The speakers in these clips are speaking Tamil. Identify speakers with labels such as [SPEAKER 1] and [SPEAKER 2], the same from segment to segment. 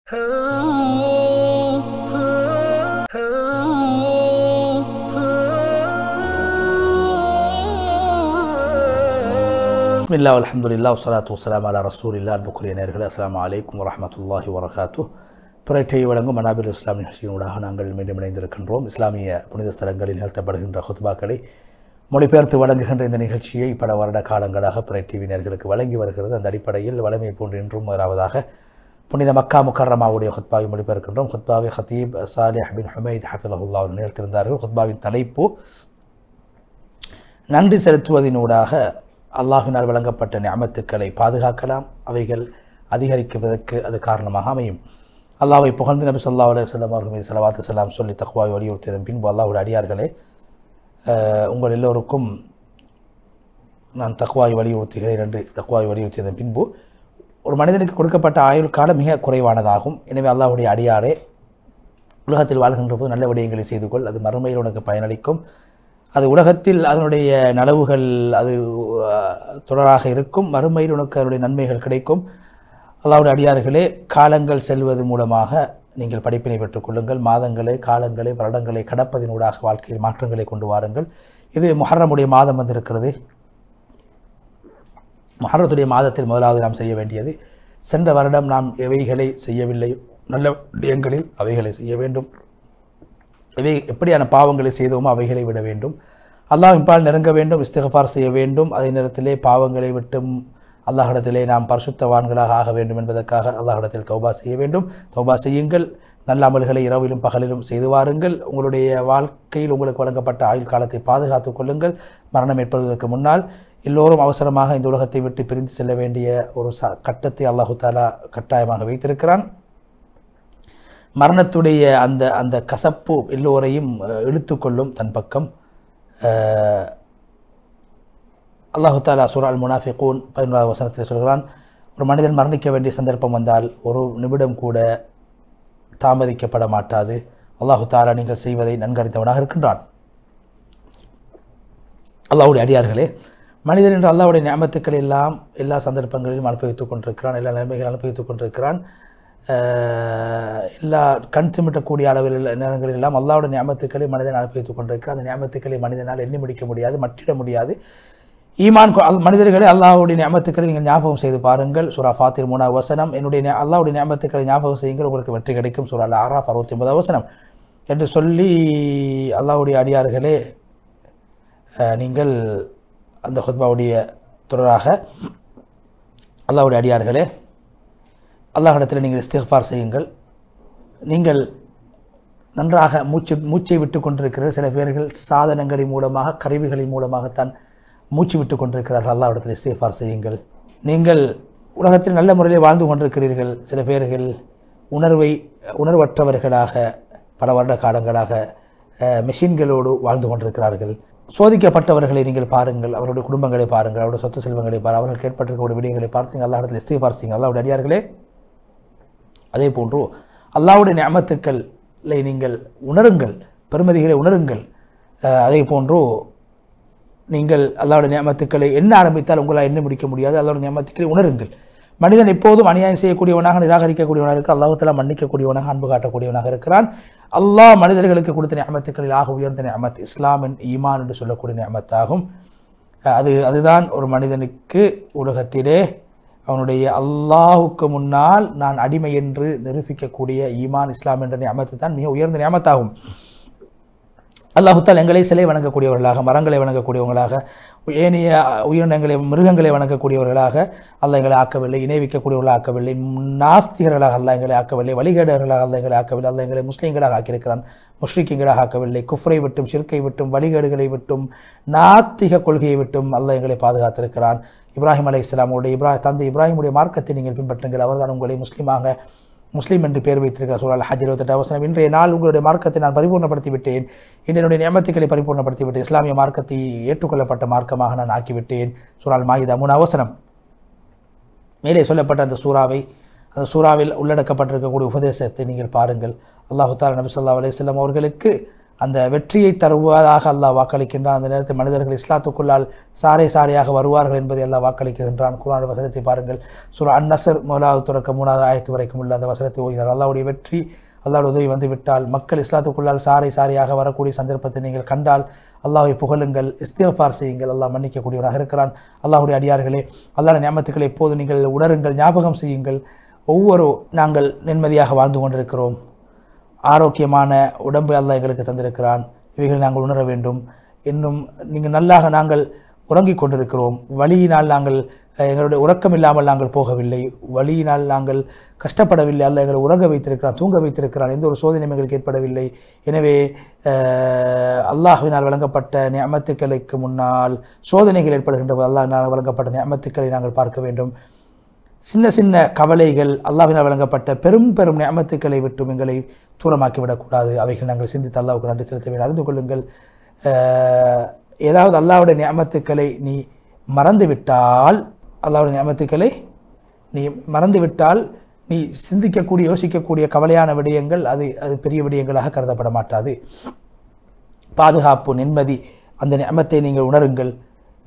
[SPEAKER 1] பிஸ்மில்லாஹ் அல்ஹம்துலில்லாஹ் வஸ்ஸலாத்து வஸ்ஸலாமு அலா ரசூலில்லாஹ். அன்புக்குரிய நேயர்களே, அஸ்ஸலாமு அலைக்கும் வரஹ்மத்துல்லாஹி வபரகாத்துஹ். பிறற்றை வழங்கும் மனாபில் இஸ்லாம் நிகழ்ச்சியினூடாக நாங்கள் மீண்டும் இணைந்திருக்கின்றோம். இஸ்லாமிய புனித ஸ்தலங்களில் நிகழ்த்தப்படுகின்ற ஹுத்பாக்களை மொழிபெயர்த்து வழங்குகின்ற இந்த நிகழ்ச்சியை பல வருட காலங்களாக பிறற்றை நேயர்களுக்கு வழங்கி வருகிறது. அந்த அடிப்படையில் வளமை போன்று இன்றும் முதலாவதாக புனித மக்கா முக்கர்ரமாவுடைய ஹுத்பாவை மொழிபெயர்க்கின்றோம். ஹுத்பாவை ஹத்தீப் சாலிஹ் பின் ஹுமைத் ஹஃபிலஹுல்லாஹ் அவர்கள் நிகழ்த்திருந்தார்கள். ஹுத்பாவின் தலைப்பு நன்றி செலுத்துவதனூடாக அல்லாஹினால் வழங்கப்பட்ட நிஅமத்துக்களை பாதுகாக்கலாம், அவைகள் அதிகரிப்பதற்கு அது காரணமாக அமையும். அல்லாஹ்வை புகழ்ந்து நபி ஸல்லல்லாஹு அலைஹி வஸல்லம் அவர்கள் மீது ஸலவாத்து ஸலாம் சொல்லி தக்வாவை வலியுறுத்தியதன் பின்பு அல்லாஹ்வுடைய அடியார்களே, உங்கள் எல்லோருக்கும் நான் தக்வாவை வலியுறுத்துகிறேன் என்று தக்வாவை வலியுறுத்தியதன் பின்பு, ஒரு மனிதனுக்கு கொடுக்கப்பட்ட ஆயுள் காலம் மிக குறைவானதாகும். எனவே அல்லாஹ்வுடைய அடியாரே, உலகத்தில் வாழ்கின்ற போது நல்ல விடயங்களை செய்து கொள், அது மறுமையில் உனக்கு பயனளிக்கும். அது உலகத்தில் அதனுடைய நலவுகள் அது தொடராக இருக்கும், மறுமையில் உனக்கு அதனுடைய நன்மைகள் கிடைக்கும். அல்லாஹ்வுடைய அடியார்களே, காலங்கள் செல்வது மூலமாக நீங்கள் படிப்பினை பெற்றுக் கொள்ளுங்கள். மாதங்களை, காலங்களை, வருடங்களை கடப்பதினூடாக வாழ்க்கையில் மாற்றங்களை கொண்டு வாருங்கள். இது முஹர்ரமுடைய மாதம் வந்திருக்கிறது. முஹர்ரத்துடைய மாதத்தில் முதலாவது நாம் செய்ய வேண்டியது, சென்ற வருடம் நாம் எவைகளை செய்யவில்லை, நல்ல விடயங்களில் அவைகளை செய்ய வேண்டும். இவை எப்படியான பாவங்களை செய்தோமோ அவைகளை விட வேண்டும். அல்லாஹ்வின் பால் நெருங்க வேண்டும், இஸ்திக்ஃபார் செய்ய வேண்டும். அதே நேரத்திலே பாவங்களை விட்டும் அல்லாஹ்விடத்திலே நாம் பரிசுத்தவான்களாக ஆக வேண்டும் என்பதற்காக அல்லாஹ்விடத்தில் தௌபா செய்ய வேண்டும். தௌபா செய்யுங்கள். நல்ல அமல்களை இரவிலும் பகலிலும் செய்து வாருங்கள். உங்களுடைய வாழ்க்கையில் உங்களுக்கு வழங்கப்பட்ட ஆயுள் காலத்தை பாதுகாத்துக் கொள்ளுங்கள். மரணம் ஏற்படுவதற்கு முன்னால் எல்லோரும் அவசரமாக இந்த உலகத்தை விட்டு பிரிந்து செல்ல வேண்டிய ஒரு கட்டத்தை அல்லாஹு தாலா கட்டாயமாக வைத்திருக்கிறான். மரணத்துடைய அந்த கசப்பு எல்லோரையும் இழுத்துக்கொள்ளும் தன் பக்கம். அல்லாஹு தாலா சூரா அல் முனாஃபிகூன் 11வது வசனத்தில் சொல்கிறான், ஒரு மனிதன் மரணிக்க வேண்டிய சந்தர்ப்பம் வந்தால் ஒரு நிமிடம் கூட தாமதிக்கப்பட மாட்டாது. அல்லாஹு தாலா நீங்கள் செய்வதை நன்கறிந்தவனாக இருக்கின்றான். அல்லாஹ்வுடைய அடியார்களே, மனிதன் என்று அல்லாஹ்வுடைய நிஅமத்துக்கள் எல்லாம் எல்லா சந்தர்ப்பங்களிலும் அனுபவித்துக் கொண்டிருக்கிறான், எல்லா நன்மைகள் அனுபவித்துக் கொண்டிருக்கிறான். எல்லா கண் சிமிட்டக்கூடிய அளவில் நேரங்களில் எல்லாம் அல்லாஹ்வுடைய நிஅமத்துக்களை மனிதன் அனுபவித்துக் கொண்டிருக்கிறான். அந்த நிஅமத்துக்களை மனிதனால் எண்ணி முடிக்க முடியாது, மட்டிட முடியாது. ஈமான் மனிதர்களே, அல்லாஹ்வுடைய நிஅமத்துக்களை நீங்கள் ஞாபகம் செய்து பாருங்கள். சூரா ஃபாத்திர் 3வது வசனம், என்னுடைய அல்லாஹ்வுடைய நிஅமத்துக்களை ஞாபகம் செய்யுங்கள், உங்களுக்கு வெற்றி கிடைக்கும். சூரா அல் அராஃப் 69வது வசனம் என்று சொல்லி, அல்லாஹ்வுடைய அடியார்களே, நீங்கள் அந்த ஹுத்பாவுடைய தொடராக அல்லாஹ்வுடைய அடியார்களே, அல்லாஹ்விடத்தில் நீங்கள் இஸ்திக்ஃபார் செய்யுங்கள். நீங்கள் நன்றாக மூச்சை விட்டு கொண்டிருக்கிற சில பேர்கள் சாதனங்களின் மூலமாக, கருவிகளின் மூலமாகத்தான் மூச்சு விட்டு கொண்டிருக்கிறார்கள். அல்லாஹ்விடத்தில் இஸ்திக்ஃபார் செய்யுங்கள். நீங்கள் உலகத்தில் நல்ல முறையில் வாழ்ந்து கொண்டிருக்கிறீர்கள். சில பேர்கள் உணர்வற்றவர்களாக பல வருட காலங்களாக மெஷின்களோடு வாழ்ந்து கொண்டிருக்கிறார்கள். சோதிக்கப்பட்டவர்களை நீங்கள் பாருங்கள், அவருடைய குடும்பங்களை பாருங்கள், அவருடைய சொத்து செல்வங்களை பாருங்கள், அவர்கள் கேட்பட்டிருக்கக்கூடிய விடயங்களை பார்த்து நீங்கள் அல்லாஹ்விடத்தில் இஸ்திக்ஃபார் செய்யுங்கள். அல்லாஹ்வுடைய அடியார்களே, அதே போன்று அல்லாஹ்வுடைய நிஅமத்துக்களை நீங்கள் உணருங்கள், பெருமதிகளை உணருங்கள். அதே போன்று நீங்கள் அல்லாஹ்வுடைய நிஅமத்துக்களை எண்ண ஆரம்பித்தால் உங்களால் எண்ண முடிக்க முடியாது. அல்லாஹ்வுடைய நிஅமத்துக்களை உணருங்கள். மனிதன் எப்போதும் அநியாயம் செய்யக்கூடியவனாக, நிராகரிக்கக்கூடியவனாக இருக்க, அல்லாஹ் தஆலா மன்னிக்கக்கூடியவனாக, அன்பு காட்டக்கூடியவனாக இருக்கிறான். அல்லாஹ் மனிதர்களுக்கு கொடுத்த நிஅமத்துக்களில் ஆக உயர்ந்த நிஅமத் இஸ்லாம், ஈமான் என்று சொல்லக்கூடிய நிஅமத்தாகும். அதுதான் ஒரு மனிதனுக்கு உலகத்திலே அவனுடைய அல்லாஹுக்கு முன்னால் நான் அடிமை என்று நிரூபிக்கக்கூடிய ஈமான், இஸ்லாம் என்ற நிஅமத்து தான் மிக உயர்ந்த நிஅமத்தாகும். அல்லாஹ் தஆலா எங்களை சிலை வணங்கக்கூடியவர்களாக, மரங்களை வணங்கக்கூடியவர்களாக, ஏனைய உயிரினங்களை, மிருகங்களை வணங்கக்கூடியவர்களாக அல்லாஹ் எங்களை ஆக்கவில்லை. இணை வைக்கக்கூடியவர்களாக ஆக்கவில்லை. நாஸ்திகர்களாக அல்லாஹ் எங்களை ஆக்கவில்லை. வழிகேடர்களாக அல்லாஹ் எங்களை ஆக்கவில்லை. அல்லாஹ் எங்களை முஸ்லீம்களாக ஆக்கியிருக்கிறான், முஷ்ரிக்கீங்களாக ஆக்கவில்லை. குஃப்ரை விட்டும், ஷிர்கை விட்டும், வழிகேடுகளை விட்டும், நாத்திக கொள்கையை விட்டும் அல்லாஹ் எங்களை பாதுகாத்திருக்கிறான். இப்ராஹிம் அலைஹிஸ்ஸலாமுடைய தந்தை இப்ராஹிமுடைய மார்க்கத்தை நீங்கள் பின்பற்றுங்கள், அவர்தான் உங்களை முஸ்லீம் என்று பெயர் வைத்திருக்கிறார். சூரா அல் ஹஜ் 28வது வசனம், இன்றைய நாள் உங்களுடைய மார்க்கத்தை நான் பரிபூர்ணப்படுத்தி விட்டேன், என்னுடைய நியமத்துக்களை பரிபூர்ணப்படுத்தி விட்டேன், இஸ்லாமிய மார்க்கத்தை ஏற்றுக்கொள்ளப்பட்ட மார்க்கமாக நான் ஆக்கிவிட்டேன். சூரா அல் மாயிதா 3வது வசனம். மேலே சொல்லப்பட்ட அந்த சூறாவில் உள்ளடக்கப்பட்டிருக்கக்கூடிய உபதேசத்தை நீங்கள் பாருங்கள். அல்லாஹ் தஆலா நபி ஸல்லல்லாஹு அலைஹி வஸல்லம் அவர்களுக்கு அந்த வெற்றியை தருவதாக அல்லாஹ் வாக்களிக்கின்றான். அந்த நேரத்தில் மனிதர்கள் இஸ்லாத்துக்குள்ளால் சாரை சாரையாக வருவார்கள் என்பதை அல்லாஹ் வாக்களிக்கின்றான். குர்ஆன் வசனத்தை பாருங்கள். சூரா அன்-நஸ்ர் 1வது தொடக்கம் 3வது ஆயத்து வரைக்கும் உள்ள அந்த வசனத்தை ஓதினார். அல்லாஹ்வுடைய வெற்றி, அல்லாஹ்வுடைய உதவி வந்துவிட்டால், மக்கள் இஸ்லாத்துக்குள்ளால் சாரை சாரையாக வரக்கூடிய சந்தர்ப்பத்தை நீங்கள் கண்டால் அல்லாஹ்வை புகழுங்கள், இஸ்திக்ஃபார் செய்யுங்கள். அல்லாஹ் மன்னிக்கக்கூடியவனாக இருக்கிறான். அல்லாஹ்வுடைய அடியார்களே, அல்லாஹ்வுடைய நியமத்துக்களை எப்போது நீங்கள் உணருங்கள், ஞாபகம் செய்யுங்கள். நாங்கள் நிம்மதியாக வாழ்ந்து கொண்டிருக்கிறோம். ஆரோக்கியமான உடம்பு அல்லாஹ் எங்களுக்கு தந்திருக்கிறான். இவைகளை நாங்கள் உணர வேண்டும். இன்னும் நாங்கள் உறங்கிக் கொண்டிருக்கிறோம். வலியினால் நாங்கள் எங்களுடைய உறக்கம் இல்லாமல் நாங்கள் போகவில்லை. வலியினால் நாங்கள் கஷ்டப்படவில்லை. அல்லாஹ் எங்களை உறங்க வைத்திருக்கிறான், தூங்க வைத்திருக்கிறான். எந்த ஒரு சோதனையும் எங்களுக்கு ஏற்படவில்லை. எனவே அல்லாஹ்வினால் வழங்கப்பட்ட நியமத்துக்களுக்கு முன்னால் சோதனைகள் ஏற்படுகின்ற போது அல்லாஹ்வினால் வழங்கப்பட்ட நியமத்துக்களை நாங்கள் பார்க்க வேண்டும். சின்ன சின்ன கவலைகள் அல்லாஹ்வினால் வழங்கப்பட்ட பெரும் பெரும் நியமத்துக்களை விட்டும் எங்களை தூரமாக்கிவிடக்கூடாது. அவைகள் நாங்கள் சிந்தித்து அல்லாஹ்வுக்கு நன்றி செலுத்த வேண்டும். அறிந்து கொள்ளுங்கள், ஏதாவது அல்லாஹ்வுடைய நியமத்துக்களை நீ மறந்துவிட்டால், அல்லாஹ்வுடைய நியமத்துக்களை நீ மறந்துவிட்டால், நீ சிந்திக்கக்கூடிய யோசிக்கக்கூடிய கவலையான விடயங்கள் அது பெரிய விடயங்களாக கருதப்பட மாட்டாது. பாதுகாப்பு, நிம்மதி, அந்த நியமத்தை நீங்கள் உணருங்கள்.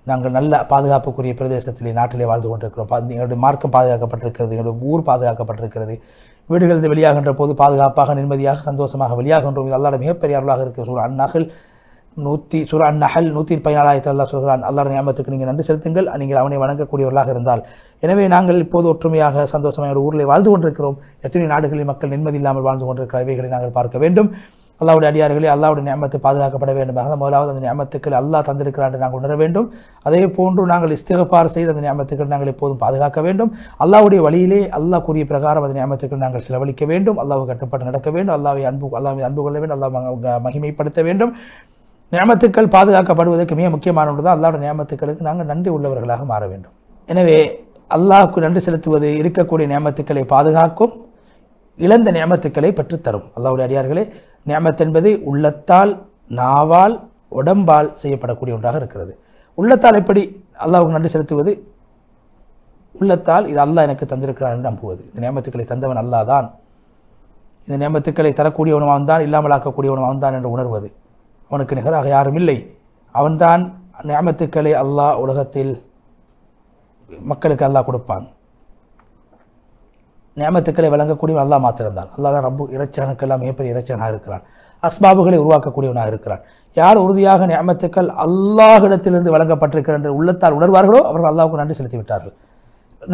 [SPEAKER 1] நாங்கள் நல்ல பாதுகாப்புக்குரிய பிரதேசத்திலே நாட்டிலே வாழ்ந்து கொண்டிருக்கிறோம். எங்களுடைய மார்க்கம் பாதுகாக்கப்பட்டிருக்கிறது, எங்களுடைய ஊர் பாதுகாக்கப்பட்டிருக்கிறது. வீடுகளிலிருந்து வெளியாகின்ற போது பாதுகாப்பாக, நிம்மதியாக, சந்தோஷமாக வெளியாகின்றோம். இது அல்லாஹ்வுடைய மிகப்பெரிய அருளாக இருக்கிற சூரா அன்-நஹல் 114 அல்லாஹ் சொல்கிறான், அல்லாஹ்வுடைய நியமத்துக்கு நீங்கள் நன்றி செலுத்துங்கள், நீங்கள் அவனை வணங்கக்கூடியவர்களாக இருந்தால். எனவே நாங்கள் இப்போது ஒற்றுமையாக சந்தோஷமாக ஊரில் வாழ்ந்து கொண்டிருக்கிறோம். எத்தனை நாடுகளில் மக்கள் நிம்மதி இல்லாமல் வாழ்ந்து கொண்டிருக்கிற இவைகளை நாங்கள் பார்க்க வேண்டும். அல்லாஹ்வுடைய அடியார்களே, அல்லாஹ்வுடைய நியமத்து பாதுகாக்கப்பட வேண்டும். முதலாவது அந்த நியமத்துக்கள் அல்லாஹ் தந்திருக்கிறான் என்று நாங்கள் உணர வேண்டும். அதே போன்று நாங்கள் இஸ்திக்ஃபார் செய்து அந்த நியமத்துக்கள் நாங்கள் எப்போதும் பாதுகாக்க வேண்டும். அல்லாஹ்வுடைய வழியிலே அல்லாஹ் கூறிய பிரகாரம் அந்த நியமத்துக்கள் நாங்கள் செலவழிக்க வேண்டும். அல்லாஹ்வுக்கு கட்டுப்பட்டு நடக்க வேண்டும். அல்லாஹ்வை அன்பு கொள்ள வேண்டும். அல்லாஹ் மகிமைப்படுத்த வேண்டும். நியமத்துக்கள் பாதுகாக்கப்படுவதற்கு மிக முக்கியமான ஒன்று தான் அல்லாஹ்வுடைய நியமத்துக்களுக்கு நாங்கள் நன்றி உள்ளவர்களாக மாற வேண்டும். எனவே அல்லாஹ்வுக்கு நன்றி செலுத்துவது இருக்கக்கூடிய நியமத்துக்களை பாதுகாக்கும், இழந்த நியமத்துக்களை பெற்றுத்தரும். அல்லாஹ்வுடைய அடியார்களே, நியமத் என்பது உள்ளத்தால், நாவால், உடம்பால் செய்யப்படக்கூடிய ஒன்றாக இருக்கிறது. உள்ளத்தால் எப்படி அல்லாஹ்வுக்கு நன்றி செலுத்துவது? உள்ளத்தால் இது அல்லாஹ் எனக்கு தந்திருக்கிறான் என்று நம்புவது. இந்த நியமத்துக்களை தந்தவன் அல்லாஹ் தான், இந்த நியமத்துக்களை தரக்கூடியவனும் அவன் தான், இல்லாமலாக்கக்கூடியவனும் அவன் தான் என்று உணர்வது. அவனுக்கு நிகராக யாரும் இல்லை. அவன்தான் நியமத்துக்களை அல்லாஹ் உலகத்தில் மக்களுக்கு அல்லாஹ் கொடுப்பான். நியமத்துக்களை வழங்கக்கூடியவன் அல்லாஹ் மாத்திரம்தான். அல்லாஹ் தான் ரப்பு, இறைச்சனுக்கெல்லாம் மிகப்பெரிய இறைச்சனாக இருக்கிறான். அஸ்பாபுகளை உருவாக்கக்கூடியவனாக இருக்கிறான். யார் உறுதியாக நியமத்துக்கள் அல்லாஹ்விடத்திலிருந்து வழங்கப்பட்டிருக்கிற என்று உள்ளத்தால் உணர்வார்களோ அவர்கள் அல்லாஹ்வுக்கு நன்றி செலுத்தி விட்டார்கள்.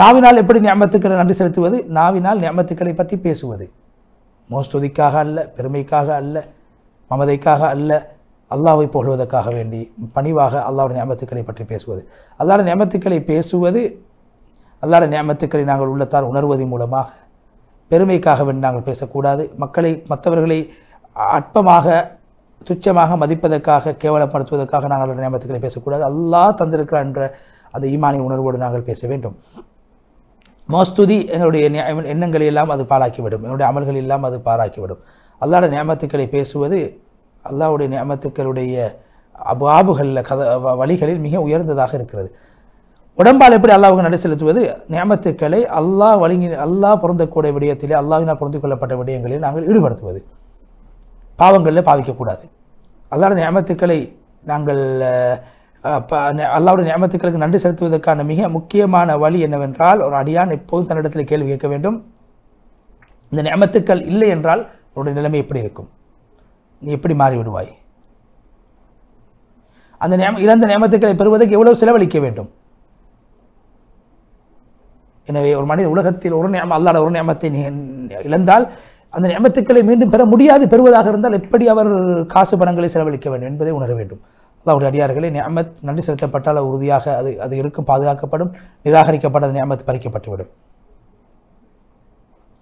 [SPEAKER 1] நாவினால் எப்படி நியமத்துக்களை நன்றி செலுத்துவது? நாவினால் நியமத்துக்களை பற்றி பேசுவது, மோஸ்துதிக்காக அல்ல, பெருமைக்காக அல்ல, மமதைக்காக அல்ல, அல்லாஹ்வை புகழ்வதற்காக வேண்டி பணிவாக அல்லாஹ்வுடைய நியமத்துக்களை பற்றி பேசுவது. அல்லாஹ்வுடைய நியமத்துக்களை பேசுவது, அல்லாஹ்வுடைய நியமத்துக்களை நாங்கள் உள்ளத்தால் உணர்வதன் மூலமாக. பெருமைக்காக வேண்டி நாங்கள் பேசக்கூடாது. மற்றவர்களை அற்பமாக, துச்சமாக மதிப்பதற்காக, கேவலப்படுத்துவதற்காக நாங்கள் அல்லாஹ்வுடைய நியமத்துக்களை பேசக்கூடாது. அல்லாஹ் தந்திருக்கிறார் என்ற அந்த ஈமானிய உணர்வோடு நாங்கள் பேச வேண்டும். மோஸ்துதி எங்களுடைய எண்ணங்களை எல்லாம் அது பாழாக்கிவிடும், என்னுடைய அமல்கள் எல்லாம் அது பாழாக்கிவிடும். அல்லாஹ்வுடைய நியமத்துக்களை பேசுவது அல்லாஹ்வுடைய நியமத்துக்களுடைய அபாபுகளில் வழிகளில் மிக உயர்ந்ததாக இருக்கிறது. உடம்பால் எப்படி அல்லாஹ்வுக்கு நன்றி செலுத்துவது? நியமத்துக்களை அல்லாஹ் பொருந்தக்கூடிய விடயத்திலே, அல்லாஹ்வினால் பொருந்திக் கொள்ளப்பட்ட விடயங்களில் நாங்கள் ஈடுபடுத்துவது, பாவங்களில் பாவிக்கக்கூடாது. அல்லாஹ்வுடைய நியமத்துக்களை நாங்கள் அல்லாஹ்வுடைய நியமத்துக்களுக்கு நன்றி செலுத்துவதற்கான மிக முக்கியமான வழி என்னவென்றால், ஒரு அடியான் எப்போதும் தன்னிடத்தில் கேள்வி கேட்க வேண்டும், இந்த நியமத்துக்கள் இல்லை என்றால் உன்னுடைய நிலைமை எப்படி இருக்கும்? நீ எப்படி மாறிவிடுவாய்? அந்த இழந்த நியமத்துக்களை பெறுவதற்கு எவ்வளவு செலவழிக்க வேண்டும்? எனவே ஒரு மனித உலகத்தில் அல்லாஹ்வுடைய ஒரு நியமத்தை இழந்தால் அந்த நியமத்துக்களை மீண்டும் பெற முடியாது. பெறுவதாக இருந்தால் எப்படி அவர் காசு பணங்களை செலவழிக்க வேண்டும் என்பதை உணர வேண்டும். அல்லாஹ்வுடைய அடியார்களே, நியமத் நன்றி செலுத்தப்பட்டால் உறுதியாக அது இருக்கும், பாதுகாக்கப்படும். நிராகரிக்கப்பட்ட அந்த நியமத் பறிக்கப்பட்டுவிடும்.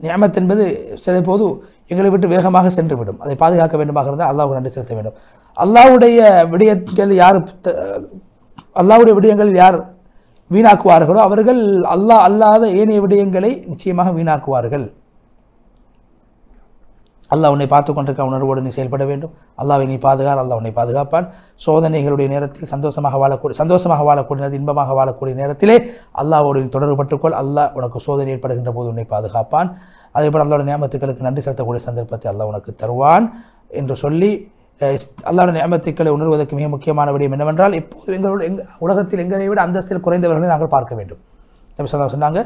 [SPEAKER 1] நியமத் என்பது சில போது எங்களை விட்டு வேகமாக சென்றுவிடும். அதை பாதுகாக்க வேண்டுமாக இருந்தால் அல்லாஹ்வுக்கு நன்றி செலுத்த வேண்டும். அல்லாஹ்வுடைய விடயங்கள் யார் வீணாக்குவார்களோ அவர்கள் அல்லாஹ் அல்லாத ஏனைய விடயங்களை நிச்சயமாக வீணாக்குவார்கள். அல்லாஹ் உன்னை பார்த்து கொண்டிருக்க உணர்வோடு நீ செயல்பட வேண்டும். அல்லாஹ்வை நீ பாதுகார், அல்லாஹ் உன்னை பாதுகாப்பான். சோதனைகளுடைய நேரத்தில் சந்தோஷமாக வாழக்கூடிய நேரத்தில், இன்பமாக வாழக்கூடிய நேரத்திலே அல்லாஹ்வோடு நீ தொடர்புபட்டுக்கொள். அல்லாஹ் உனக்கு சோதனை ஏற்படுகின்ற போது உன்னை பாதுகாப்பான். அதேபோல் அல்லாஹ்வுடைய நியமத்துக்களுக்கு நன்றி செலுத்தக்கூடிய சந்தர்ப்பத்தை அல்லாஹ் உனக்கு தருவான் என்று சொல்லி அல்லாஹ்வுடைய நிஅமத்துக்களை உணர்வதற்கு மிக முக்கியமான விடயம் என்னவென்றால், இப்போது உலகத்தில் எங்களை விட அந்தஸ்தில் குறைந்தவர்களை நாங்கள் பார்க்க வேண்டும். நபி ஸல்லல்லாஹு அலைஹி வஸல்லம் சொன்னாங்க,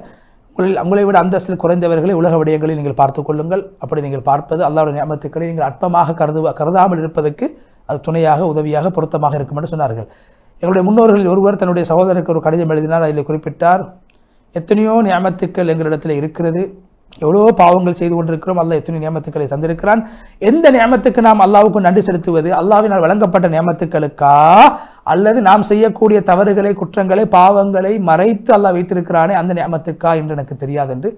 [SPEAKER 1] உங்களை விட அந்தஸ்தில் குறைந்தவர்களை உலக விடயங்களில் நீங்கள் பார்த்துக் கொள்ளுங்கள். அப்படி நீங்கள் பார்ப்பது அல்லாஹ்வுடைய நிஅமத்துக்களை நீங்கள் அற்பமாக கருதாமல் இருப்பதற்கு அது துணையாக, உதவியாக, பொருத்தமாக இருக்கும் என்று சொன்னார்கள். எங்களுடைய முன்னோர்களில் ஒருவர் தன்னுடைய சகோதரருக்கு ஒரு கடிதம் எழுதினார். அதில் குறிப்பிட்டார், எத்தனையோ நிஅமத்துக்கள் எங்களிடத்தில் இருக்கிறது, எவ்வளோ பாவங்கள் செய்து கொண்டிருக்கிறோம், அல்லாஹ் எத்தனை நியமத்துக்களை தந்திருக்கிறான். எந்த நியமத்துக்கு நாம் அல்லாஹ்வுக்கு நன்றி செலுத்துவது? அல்லாஹ்வினால் வழங்கப்பட்ட நியமத்துக்களுக்கா, அல்லது நாம் செய்யக்கூடிய தவறுகளை, குற்றங்களை, பாவங்களை மறைத்து அல்லாஹ் வைத்திருக்கிறானே அந்த நியமத்துக்கா என்று எனக்கு தெரியாது என்று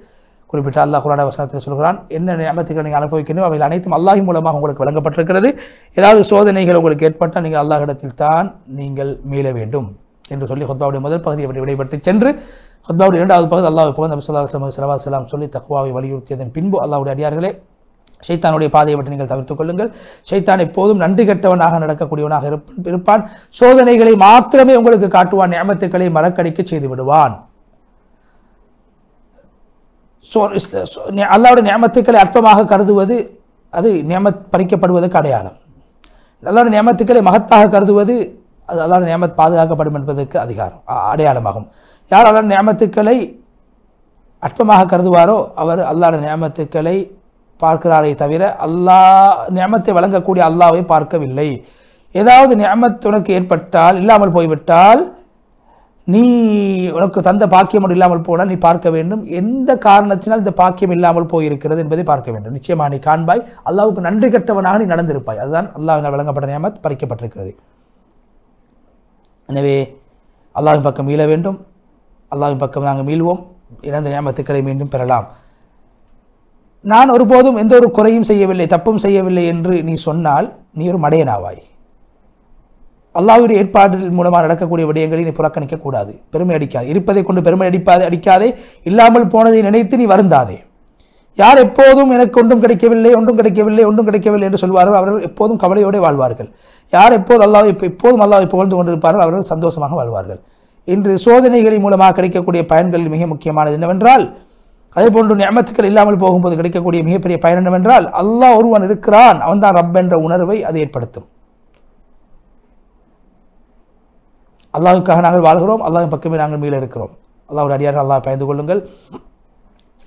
[SPEAKER 1] குறிப்பிட்ட அல்லாஹ் குர்ஆன் வசனத்தில் சொல்கிறான், என்ன நியமத்துக்களை நீங்கள் அனுபவிக்கணும் அவைகள் அனைத்தும் அல்லாஹ்வின் மூலமாக உங்களுக்கு வழங்கப்பட்டிருக்கிறது. ஏதாவது சோதனைகள் உங்களுக்கு ஏற்பட்டால் நீங்கள் அல்லாஹ்விடத்தில் தான் நீங்கள் மீள வேண்டும் என்று சொல்லி ஹுத்பாவுடைய முதல் பகுதியை விடைபெற்று சென்று ஹுத்பாவுடைய இரண்டாவது பகுதி அல்லாஹ்வை புகழ்ந்து நபி ஸல்லல்லாஹு அலைஹி வஸல்லம் சொல்லி தக்வாவை வலியுறுத்தியதன் பின்பு, அல்லாஹ்வுடைய அடியார்களே, ஷைத்தானுடைய பாதையை விட்டு நீங்கள் தவிர்த்துக் கொள்ளுங்கள். ஷைத்தான் எப்போதும் நன்றி கெட்டவனாக நடக்கக்கூடியவனாக இருப்பான். சோதனைகளை மாத்திரமே உங்களுக்கு காட்டுவான், நியமத்துக்களை மறக்கடிக்க செய்து விடுவான். அல்லாஹ்வுடைய நியமத்துக்களை அற்பமாக கருதுவது அது நியமத் பறிக்கப்படுவதற்கு அடையாளம். அல்லாஹ்வுடைய நியமத்துக்களை மகத்தாக கருதுவது அது அல்லாஹ்வுடைய நியமத் பாதுகாக்கப்படும் என்பதற்கு அடையாளமாகும். யார் அல்லாஹ்வுடைய நியமத்துக்களை அற்பமாக கருதுவாரோ அவர் அல்லாஹ்வுடைய நியமத்துக்களை பார்க்கிறாரே தவிர நியமத்தை வழங்கக்கூடிய அல்லாஹ்வை பார்க்கவில்லை. ஏதாவது நியமத் உனக்கு ஏற்பட்டால், இல்லாமல் போய்விட்டால், நீ உனக்கு தந்த பாக்கியம் ஒன்று இல்லாமல் போனால் நீ பார்க்க வேண்டும், எந்த காரணத்தினால் இந்த பாக்கியம் இல்லாமல் போயிருக்கிறது என்பதை பார்க்க வேண்டும். நிச்சயமாக நீ காண்பாய், அல்லாஹ்வுக்கு நன்றி கெட்டவனாக நீ நடந்திருப்பாய். அதுதான் அல்லாஹ்வினால் வழங்கப்பட்ட நியமத் பறிக்கப்பட்டிருக்கிறது. எனவே அல்லாஹ்வின் பக்கம் மீள வேண்டும். அல்லாஹ்வின் பக்கம் நாங்கள் மீள்வோம், இழந்த நியமத்துக்களை மீண்டும் பெறலாம். நான் ஒருபோதும் எந்த ஒரு குறையும் செய்யவில்லை, தப்பும் செய்யவில்லை என்று நீ சொன்னால் நீ ஒரு மடையனாவாய். அல்லாஹ்வுடைய ஏற்பாட்டின் மூலமாக நடக்கக்கூடிய விடயங்களை நீ புறக்கணிக்க கூடாது. பெருமை அடிக்காது, இருப்பதை கொண்டு பெருமை அடிக்காதே, இல்லாமல் போனதை நினைத்து நீ வருந்தாதே. யார் எப்போதும் எனக்கு ஒன்றும் கிடைக்கவில்லை, ஒன்றும் கிடைக்கவில்லை, ஒன்றும் கிடைக்கவில்லை என்று சொல்வார்கள், அவர்கள் எப்போதும் கவலையோடு வாழ்வார்கள். யார் எப்போதும் அல்லாஹ்வை புகழ்ந்து கொண்டிருப்பார்கள், அவர்கள் சந்தோஷமாக வாழ்வார்கள். இன்று சோதனைகளின் மூலமாக கிடைக்கக்கூடிய பயன்கள் மிக முக்கியமானது என்னவென்றால், அதே போன்று நியமத்துக்கள் இல்லாமல் போகும்போது கிடைக்கக்கூடிய மிகப்பெரிய பயன் என்னவென்றால், அல்லாஹ் ஒருவன் இருக்கிறான், அவன் தான் ரப் என்ற உணர்வை அது ஏற்படுத்தும். அல்லாஹ்வுக்காக நாங்கள் வாழ்கிறோம், அல்லாஹ்வின் பக்கமே நாங்கள் மீள இருக்கிறோம். அல்லாஹ்வுடைய அடியார்கள், அல்லாஹ் பயந்து கொள்ளுங்கள்,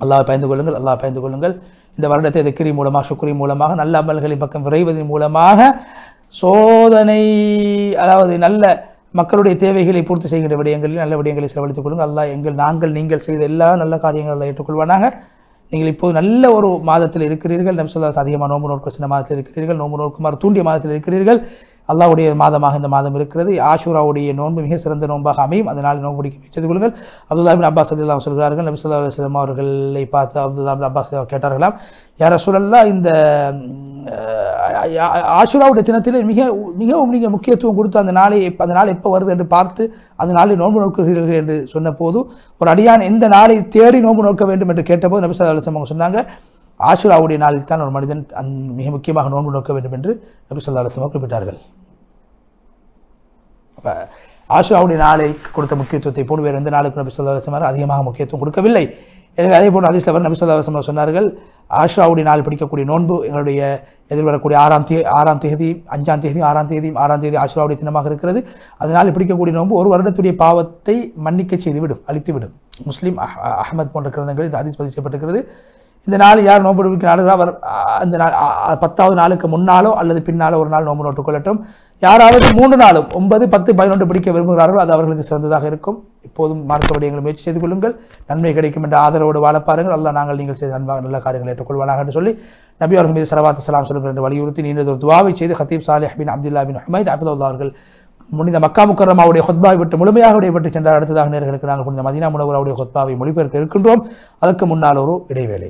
[SPEAKER 1] அல்லாஹ் பயந்து கொள்ளுங்கள், அல்லாஹ் பயந்து கொள்ளுங்கள். இந்த வருடத்தை திக்ரி மூலமாக, சுக்ரி மூலமாக, நல்ல அமல்களின் பக்கம் விரைவதன் மூலமாக சோதனை, அதாவது நல்ல மக்களுடைய தேவைகளை பூர்த்தி செய்கின்ற விடயங்களில் நல்ல விடயங்களை செலவழித்துக் கொள்ளுங்கள். அல்லாஹ் நீங்கள் செய்த எல்லா நல்ல காரியங்கள் அல்லாஹ் ஏற்றுக்கொள்வானாக. நீங்கள் இப்போது நல்ல ஒரு மாதத்தில் இருக்கிறீர்கள். நபி ஸல்லல்லாஹு அலைஹி வஸல்லம் அதிகமாக நோன்பு நோக்க சின்ன மாதத்தில் இருக்கிறீர்கள், நோன்பு நோக்குமாறு தூண்டிய மாதத்தில் இருக்கிறீர்கள். அல்லாஹ்வுடைய மாதமாக இந்த மாதம் இருக்கிறது. ஆஷூராவுடைய நோன்பு மிக சிறந்த நோன்பாக அமையும். அதனால் நோன்பு பிடிக்க செய்து கொள்ளுங்கள். அப்துல்லாஹ் இப்னு அப்பாஸ் ரலியல்லாஹு அன்ஹு சொல்கிறார்கள், நபி ஸல்லல்லாஹு அலைஹி வஸல்லம் அவர்களை பார்த்து அப்துல்லாஹ் இப்னு அப்பாஸ் கேட்டார்களாம், யா ரசூலல்லாஹ், இந்த ஆஷூராவுடைய தினத்திலே மிகவும் நீங்கள் முக்கியத்துவம் கொடுத்து அந்த நாள் எப்போ வருது என்று பார்த்து அந்த நாளை நோன்பு நோக்குகிறீர்கள் என்று சொன்னபோது, ஒரு அடியான் எந்த நாளை தேடி நோன்பு நோக்க வேண்டும் என்று கேட்டபோது நபி ஸல்லல்லாஹு அலைஹி வஸல்லம் சொன்னாங்க, ஆஷூராவுடைய நாளில் தான் ஒரு மனிதன் மிக முக்கியமாக நோன்பு நோக்க வேண்டும் என்று நபி ஸல்லல்லாஹு அலைஹி வஸல்லம் குறிப்பிட்டார்கள். அப்போ ஆஷூராவுடைய நாளை கொடுத்த முக்கியத்துவத்தை போன்று வேறு எந்த நாளுக்கு நபி ஸல்லல்லாஹு அலைஹி வஸல்லம் அதிகமாக முக்கியத்துவம் கொடுக்கவில்லை. எனவே அதே போன்று ஹதீஸ்ல நபி ஸல்லல்லாஹு அலைஹி வஸல்லம் சொன்னார்கள், ஆஷூராவுடைய நாள் பிடிக்கக்கூடிய நோன்பு எங்களுடைய எதிர்வரக்கூடிய 6ஆம் தேதி 5ஆம் தேதி 6ஆம் தேதி ஆஷூராவுடைய தினமாக இருக்கிறது. அதனால் பிடிக்கக்கூடிய நோன்பு ஒரு வருடத்துடைய பாவத்தை மன்னிக்க செய்துவிடும், அழித்துவிடும். முஸ்லீம், அஹ்மத் போன்ற கிரந்தங்கள் இந்த ஹதீஸ் பதிவு செய்யப்பட்டிருக்கிறது. இந்த நாள் யார் நோன்பு நோக்கிறார்களோ அவர் அந்த நாள் 10வது நாளுக்கு முன்னாலோ அல்லது பின்னாலோ ஒரு நாள் நோன்பு நோட்டுக் கொள்ளட்டும். யாராவது 3 நாளும் 9, 10, 11 பிடிக்க விரும்புகிறார்களோ அது அவர்களுக்கு சிறந்ததாக இருக்கும். இப்போதும் மார்க்க விடயங்களை முயற்சி செய்து கொள்ளுங்கள், நன்மை கிடைக்கும் என்ற ஆதரவோடு வாழ பாருங்கள். அல்லாஹ் நீங்கள் செய்த நல்ல காரியங்களை ஏற்றுக்கொள்வானாக என்று சொல்லி நபி அவர்கள் மீது ஸலவாத்து ஸலாம் சொல்லுங்கள் என்று வலியுறுத்தி நீண்டதொரு துஆவை செய்து ஹத்தீப் சாலிஹ் பின் அப்துல்லாஹ் பின் ஹுமைத் ஹஃபிதஹுல்லாஹ் அவர்கள் புனித மக்கா முக்கர்ரமாவுடைய ஹுத்பாவை விட்டு முழுமையாக விடைபெற்று சென்றார். அடுத்ததாக நேர்களுக்கு நாங்கள் புனித மதீனா முனவ்வராவுடைய ஹுத்பாவை மொழிபெயர்க்க இருக்கின்றோம். அதற்கு முன்னால் ஒரு இடைவேளை.